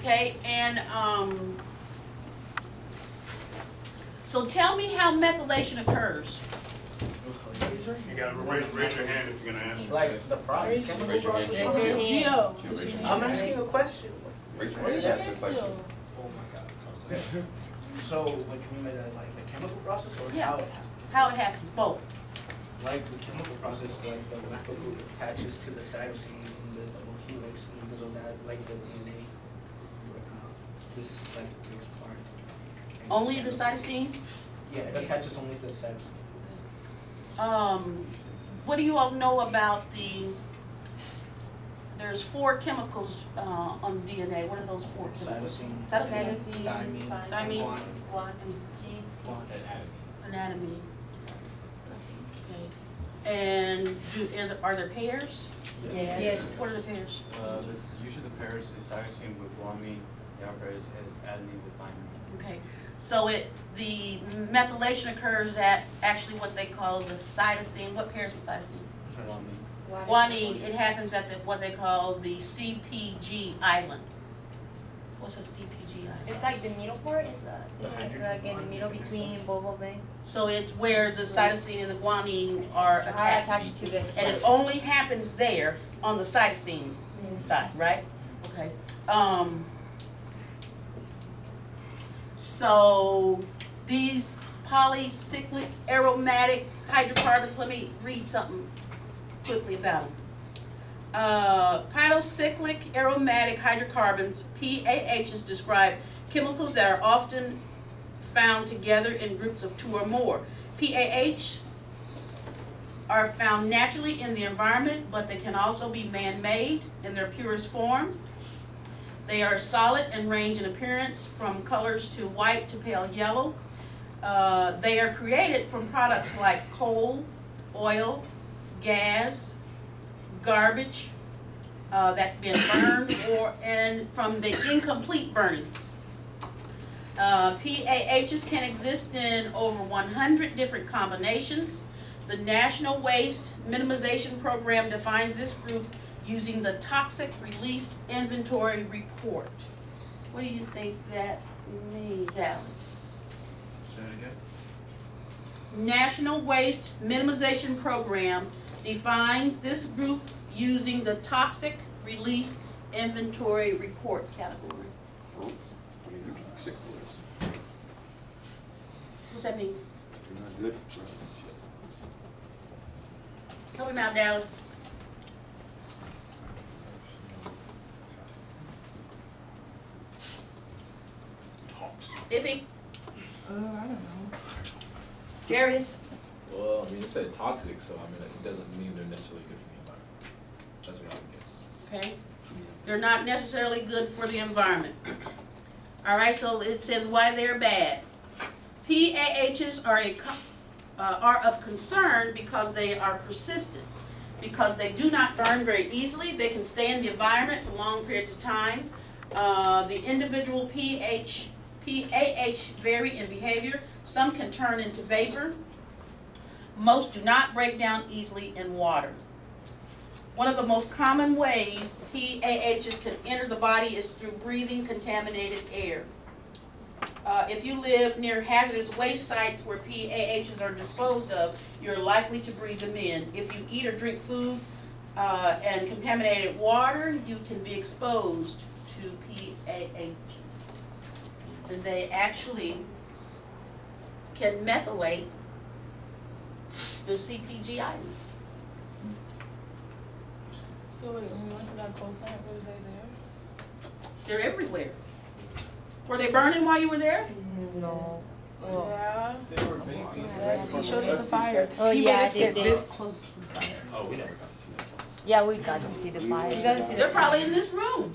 Okay, and so tell me how methylation occurs. You gotta raise your hand if you're gonna answer. Like the process. Raise your hand. Geo. I'm asking a question. Raise your Raise hand. your hand Ask the question. still. Oh my god. So what you mean by that, like the chemical process or Yeah. how it happens? How it happens, both. Like the chemical process, like the methyl group attaches to the cytosine and the double helix, and because of that, like the DNA, this like takes part. Only the cytosine. Yeah, it attaches only to the cytosine. What do you all know about there's 4 chemicals on DNA. What are those 4 chemicals? Cytosine, Cytosine, thymine, thymine, guanine. anatomy. Okay. And are there pairs? Yes. What are the pairs? Usually the pairs is cytosine with guanine, the other is adenine with thymine. Okay. So the methylation occurs at actually what they call the cytosine. What pairs with cytosine? Guanine. Guanine. It happens at what they call the CPG island. What's a CPG island? It's like the middle part. It's like in the middle between both of them. So it's where the cytosine and the guanine are I attached. attached to them. And it only happens there on the cytosine side, right? Okay. So these polycyclic aromatic hydrocarbons, let me read something quickly about them. Polycyclic aromatic hydrocarbons, PAHs, describe chemicals that are often found together in groups of 2 or more. PAH are found naturally in the environment, but they can also be man-made in their purest form. They are solid and range in appearance from colors to white to pale yellow. They are created from products like coal, oil, gas, garbage that's been burned, and from the incomplete burning. PAHs can exist in over 100 different combinations. The National Waste Minimization Program defines this group using the Toxic Release Inventory Report. What do you think that means, Alex? Say it again. National Waste Minimization Program defines this group using the Toxic Release Inventory Report category. What's that mean? You're not good. Help him out, Dallas. Iffy? I don't know. Jarius? Well, I mean, it said toxic, so I mean, it doesn't mean they're necessarily good for the environment. That's what I would guess. Okay. They're not necessarily good for the environment. All right, so it says why they're bad. PAHs are of concern because they are persistent, because they do not burn very easily. They can stay in the environment for long periods of time. The individual PAH vary in behavior. Some can turn into vapor. Most do not break down easily in water. One of the most common ways PAHs can enter the body is through breathing contaminated air. If you live near hazardous waste sites where PAHs are disposed of, you're likely to breathe them in. If you eat or drink food and contaminated water, you can be exposed to PAHs. And they actually can methylate the CPG items. So wait, when we went to that coal plant, was they there? They're everywhere. Were they burning while you were there? No. Yeah. They were baking. Yes, he showed us the fire. Oh, He yeah, made us they get did. this close to the fire. Oh, we never got to see that. Yeah, we got to see the fire. We got to see They're the probably in this room.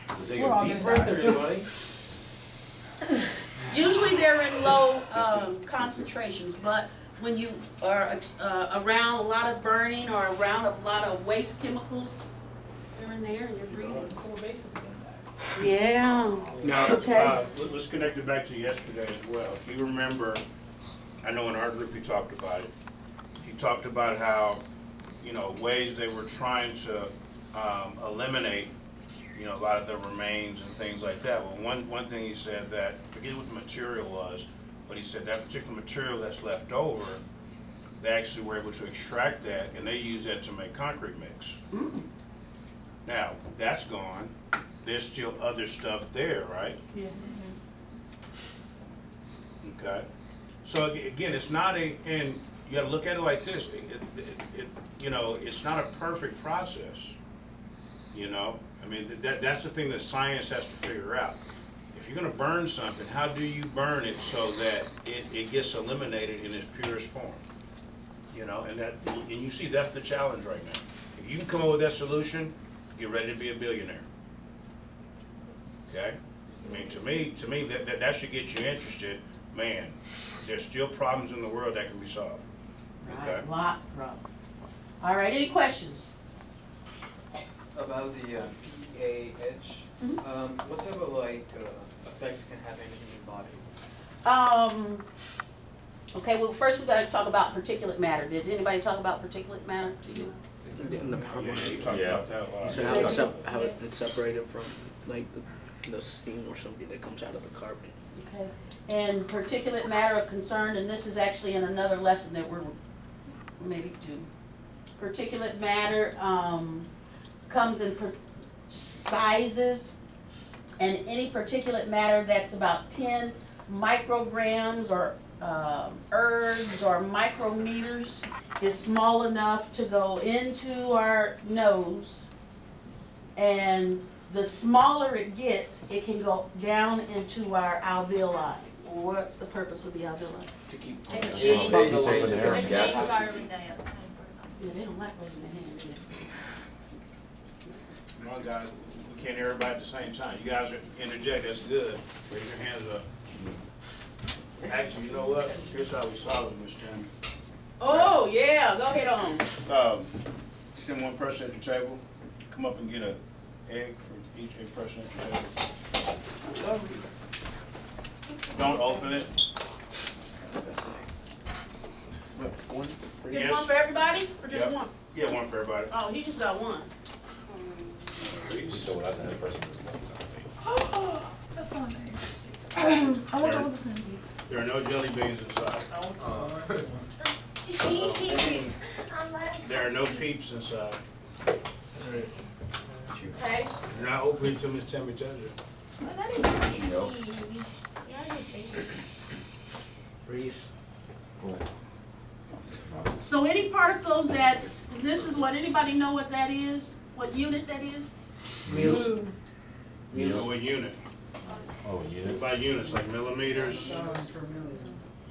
So take We're all a deep gonna breath, die. everybody. Usually they're in low concentrations, but when you are around a lot of burning or around a lot of waste chemicals, they're in there and you're breathing. So we're basically gonna die. Yeah. Now, Okay. let's connect it back to yesterday as well. If you remember, I know in our group he talked about it. He talked about how, ways they were trying to eliminate you know, a lot of the remains and things like that. Well, one thing he said that, forget what the material was, but he said that particular material that's left over, they actually were able to extract that and they use that to make concrete mix. Now, that's gone. There's still other stuff there, right? Yeah. Okay. So again, it's not and you gotta look at it like this, you know, it's not a perfect process, you know? I mean, that's the thing that science has to figure out. If you're gonna burn something, how do you burn it so that it gets eliminated in its purest form? You know, and you see that's the challenge right now. If you can come up with that solution, get ready to be a billionaire. Okay? I mean, to me, that should get you interested. Man, there's still problems in the world that can be solved. Okay? Right, lots of problems. All right, any questions? About the PAH, what type of effects can have in the human body? Okay, well, first we gotta talk about particulate matter. Did anybody talk about particulate matter to you? In the Yeah, you talked Yeah. about that a lot. So how it's separated from like the steam or something that comes out of the carbon. Okay, and particulate matter of concern, and this is actually in another lesson that we're maybe do. Particulate matter comes in sizes, and any particulate matter that's about 10 micrograms or ergs or micrometers is small enough to go into our nose, and the smaller it gets, it can go down into our alveoli. What's the purpose of the alveoli? To keep Exchange. From the air. Exchange Yeah. carbon dioxide for Yeah, they don't like raising their hand, do they? Come on, guys, we can't hear everybody at the same time. You guys are interject, that's good. Raise your hands up. Actually, you know what? Here's how we solve it, Ms. Chairman. Oh, yeah, go ahead on. Send one person at the table, come up and get an egg for each person at the table. Don't open it. One. Get Yes. one for everybody, or just Yep. one? Yeah, one for everybody. Oh, he just got one. So when I send a person, That's so nice. I want all the same piece. There are no jelly beans inside. There are no peeps inside. Okay, You're not opening until Miss Tammy tells you. that is easy. Reese. so any particles that's, this is what, anybody know what that is? What unit that is? Meals. You know what unit? oh, yeah. By units, like millimeters.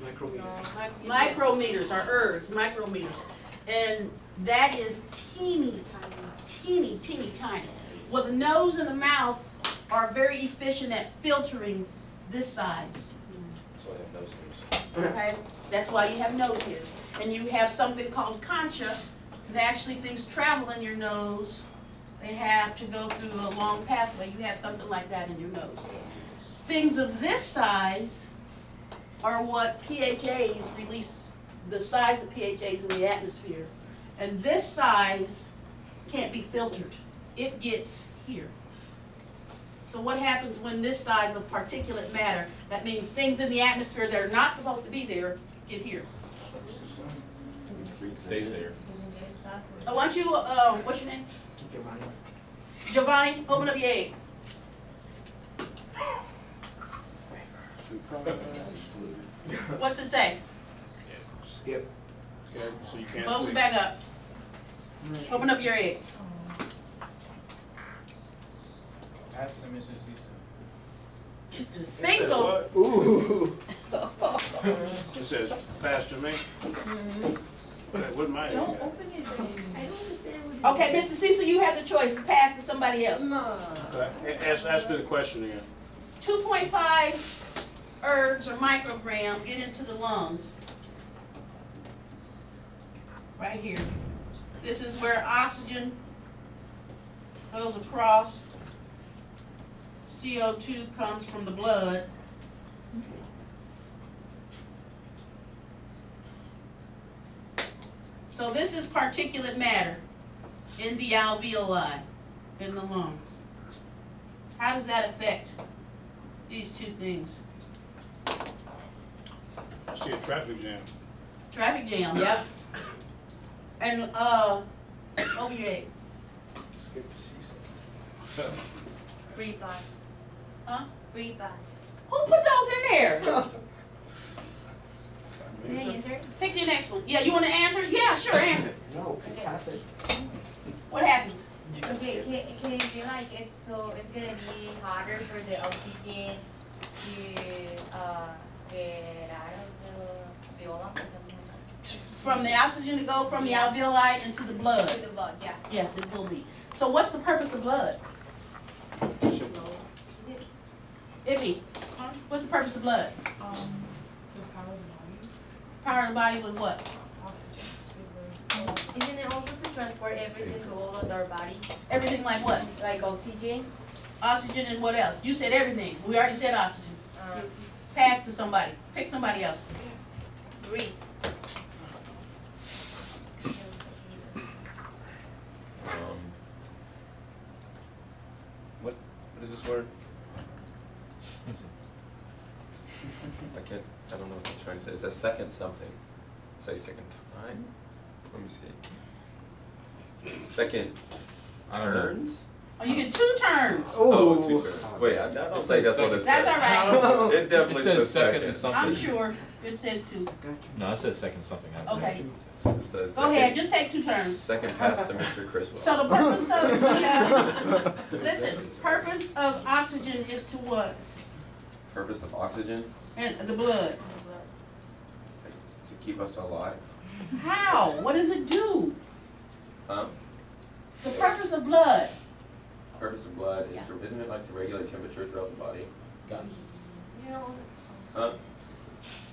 Micrometers. Micrometers are ergs, micrometers. And that is teeny tiny. Well, the nose and the mouth are very efficient at filtering this size. So I have nose hairs. Okay, that's why you have nose hairs. And you have something called concha, and actually things travel in your nose. They have to go through a long pathway. You have something like that in your nose. Things of this size are what PHAs release, the size of PHAs in the atmosphere. And this size can't be filtered. It gets here. So what happens when this size of particulate matter, that means things in the atmosphere that are not supposed to be there, get here. It stays there. Why don't you, what's your name? Giovanni, open up your egg. What's it say? Skip. Okay, so you can't Close it squeeze. back up. Open up your egg. Ask Mr. Cecil. It's the It say says so. what? Ooh. It says, pass to me. What my egg Don't at? open it. I don't understand what you're Okay, Mr. Cecil, you have the choice to pass to somebody else. Ask me the question again. 2.5 ergs or microgram get into the lungs. Right here. This is where oxygen goes across. CO2 comes from the blood. So this is particulate matter in the alveoli, in the lungs. How does that affect these two things? I see a traffic jam. Traffic jam, yep. And, opioid, Skip to see something. Free bus. huh? Free bus. Who put those in there? Can I answer? Pick the next one. Yeah, you wanna answer? Yeah, sure, answer. No, pass it. What happens? Okay, can you feel like it's gonna be harder for the oxygen to get out of the alveoli or something like that? From the oxygen to go from the alveoli into the blood. To the blood, yeah. Yes, it will be. So what's the purpose of blood? Is it? Ivy, what's the purpose of blood? To power the body, Power the body with what? oxygen Isn't it also to transport everything to all of our body? Everything like what? Like oxygen? Oxygen and what else? You said everything. We already said oxygen. Pass to somebody. Pick somebody else. Grease. What is this word? I don't know what it's trying to say. It says second something. Say second time? Let me see. Second I don't know. turns? Oh, you get 2 turns. Oh, 2 turns. Wait, I don't think that's what it says. That's all right. It definitely It says second second. to something. I'm sure it says 2. No, it says second something. I don't know Okay. what it says. It says Go ahead, second- just take 2 turns. Second pass to Mr. Criswell. So the purpose of the, listen, purpose of oxygen is to what? Purpose of oxygen? And the blood. To keep us alive. How? What does it do? Huh? The purpose of blood. Purpose of blood is to, isn't it like to regulate temperature throughout the body? Got it. Isn't it also? Huh?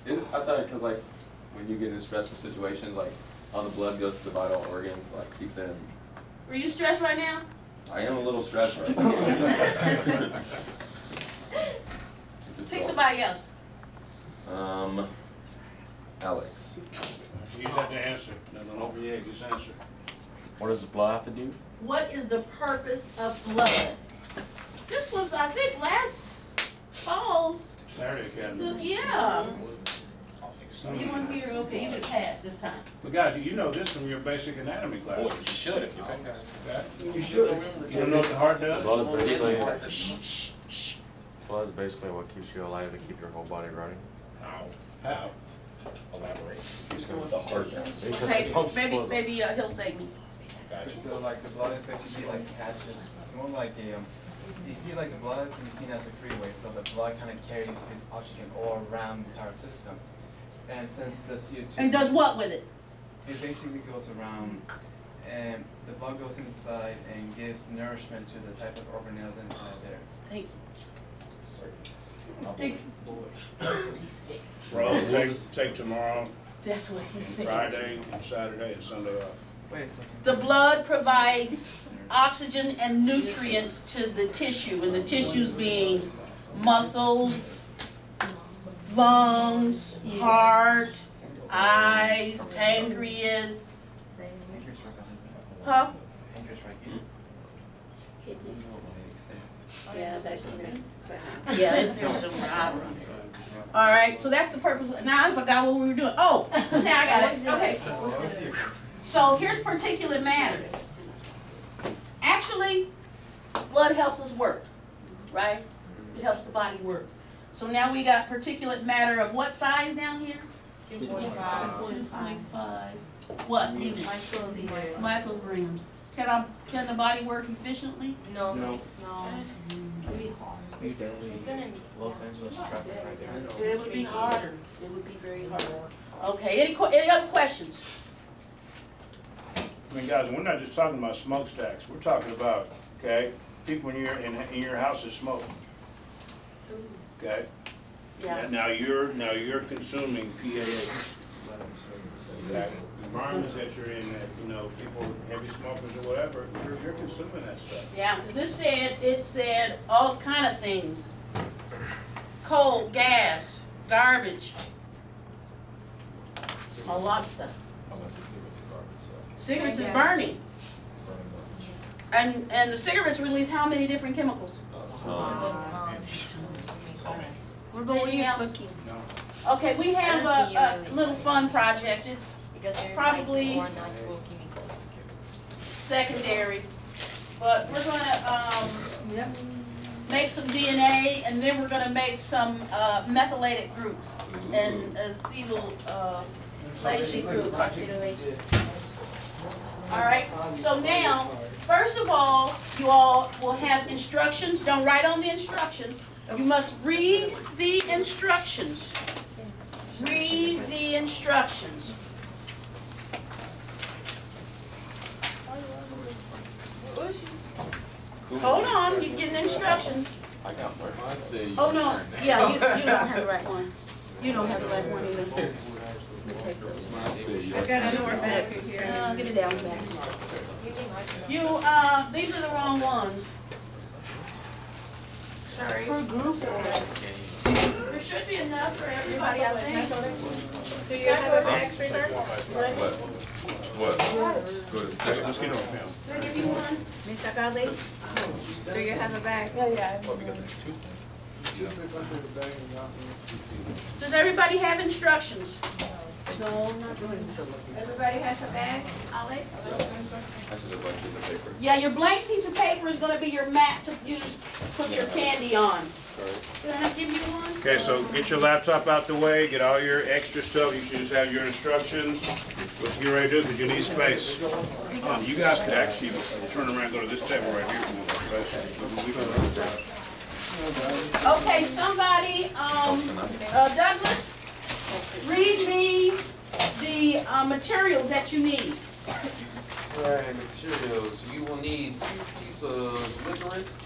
I thought because like when you get in stressful situations, like all the blood goes to the vital organs, like keep them. Are you stressed right now? I am a little stressed right now. Pick somebody else. Alex. You just have to answer. No, yeah, just answer. What does the blood have to do? What is the purpose of blood? This was, I think, last fall's. Saturday Academy. Yeah. You want to be okay? You can pass this time. But guys, you know this from your basic anatomy class. Well, you should if you pass. Okay? You should. You don't know what the heart does? Blood is basically, Shh, shh, shh. blood is basically what keeps you alive and keep your whole body running. How? Elaborate. Who's going with the heart now? Because Okay, it pumps maybe, blood. maybe he'll save me. So like the blood is basically like catches, it's more like a, you see like the blood can be seen as a freeway, so the blood kind of carries this oxygen all around the entire system. And since the CO2. And does what with it? It basically goes around, and the blood goes inside and gives nourishment to the type of organelles inside there. Thank Circuits. Thank That's what he said. Bro, take tomorrow, That's what he said. Friday, and Saturday, and Sunday off. Wait a second. The blood provides oxygen and nutrients to the tissue, and the tissues being muscles, lungs, heart, eyes, pancreas. Pancreas right behind me. Huh? Pancreas right here. Yeah, that's different. Yeah, it's there somewhere. I don't know. All right, so that's the purpose. Now I forgot what we were doing. Oh, now I got it. Okay. So here's particulate matter. Actually, blood helps us work, right? It helps the body work. So now we got particulate matter of what size down here? 2.5. 2.5. What units? Microliter. Micrograms. Can the body work efficiently? No. No. It's gonna be. Los Angeles traffic right there. It would be harder. It would be very hard. Okay, any other questions? I mean, guys, we're not just talking about smokestacks. We're talking about, okay, people in your house that smoke. Okay? Yeah. Now you're consuming PAH. Okay? Environments that you're in, that, you know, people, heavy smokers or whatever, you're consuming that stuff. Yeah, because it said all kind of things. Coal, gas, garbage. A lot of stuff. Unless it's cigarettes or garbage, so. Cigarettes is Yes. burning. Burning garbage. And the cigarettes release how many different chemicals? What about when Anything you're else? cooking? Okay, we have a little fun project. It's Because there's Probably- like more natural chemicals. secondary, but we're gonna make some DNA, and then we're gonna make some methylated groups and acetyl groups. All right. So now, first of all, you all will have instructions. Don't write on the instructions. You must read the instructions. Read the instructions. Hold on, you're getting instructions. I got one. I say you Oh, no, turn. yeah, you don't have the right one. You don't have the right one either. I say your I got turn. another bag here. Get it down back. You, these are the wrong ones. Sorry. There should be enough for everybody, I think. Do you have a bag, sweetheart? What? Let's get on film. Did I give you one? Miss Akali? Do you have a bag? Yeah. Oh, because there's two. Does everybody have instructions? No, not doing so. Everybody has a bag, Alex? That's just a blank piece of paper. Yeah, your blank piece of paper is gonna be your mat to use, put your candy on. Did I give you one? Okay, so get your laptop out the way, get all your extra stuff, you should just have your instructions, what you get ready to do, because you need space. You guys could actually turn around and go to this table right here if you want space. Okay, somebody, Douglas, read me the materials that you need. Alright, materials. You will need 2 pieces of licorice,